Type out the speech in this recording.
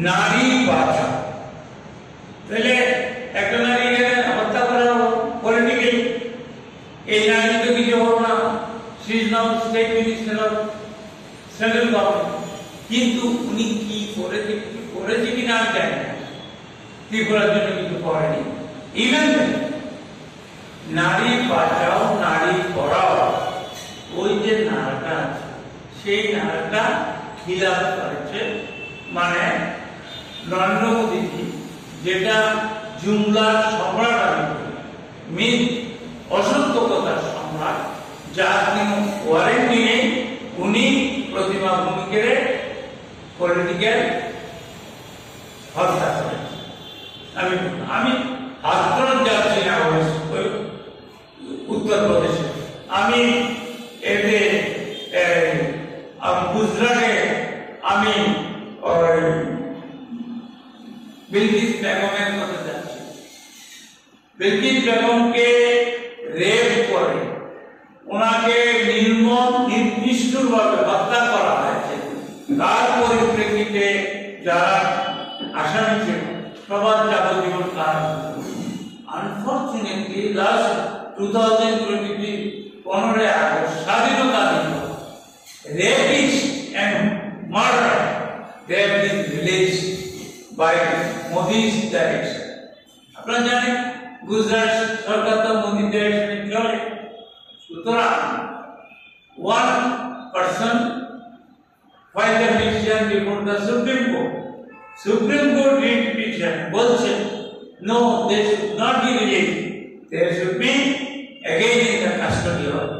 নারী বাঁচাও। তাহলে একটা নারী হত্যা করা পলিটিক্যালি, এই নারী তো কিছু হল না, she is now state minister of central government. কিন্তু উনি কি করেছে কিনা আমি জানি না, ত্রিপুরার জন্য কিছু করেনি। ইভেন নারী বাঁচাও নারী পড়াও, ওই যে নারটা আছে সেই নারটা খিলাফ করেছে, মানে নরেন্দ্র মোদীজি যেটা জুমলার সম্রাট আমি বলি, মিথ অসত্য কথার সম্রাট, যার কোনো ওয়ারেন্টি নেই, উনি প্রতিমা ভূমিকে পলিটিক্যাল হত্যা করেছে। আমি হাতগড় যাচ্ছি না উত্তরপ্রদেশে, আমি এতে গুজরাটে আমি বিলকিস বেগমের কথা যাচ্ছি। বিলকিস বেগমকে রেপ করে ওনাকে নির্দিষ্টভাবে হত্যা করা হয়েছে। তার পরিপ্রেক্ষিতে যারা আসামি ছিল সবার যাবজ্জীবন কারাদণ্ড। আনফরচুনেটলি লাস্ট 2023 15 আগস্ট স্বাধীনতা দিবস, rapists and murder they have been released by Modi's direction. আপনারা জানেন গুজরাট সরকার তো মোদির ডাইরেকশনে চলে, সুতরাং one person filed a petition before the Supreme Court. Supreme Court read petition বলছে no, they should not be released, they should be again in the custody of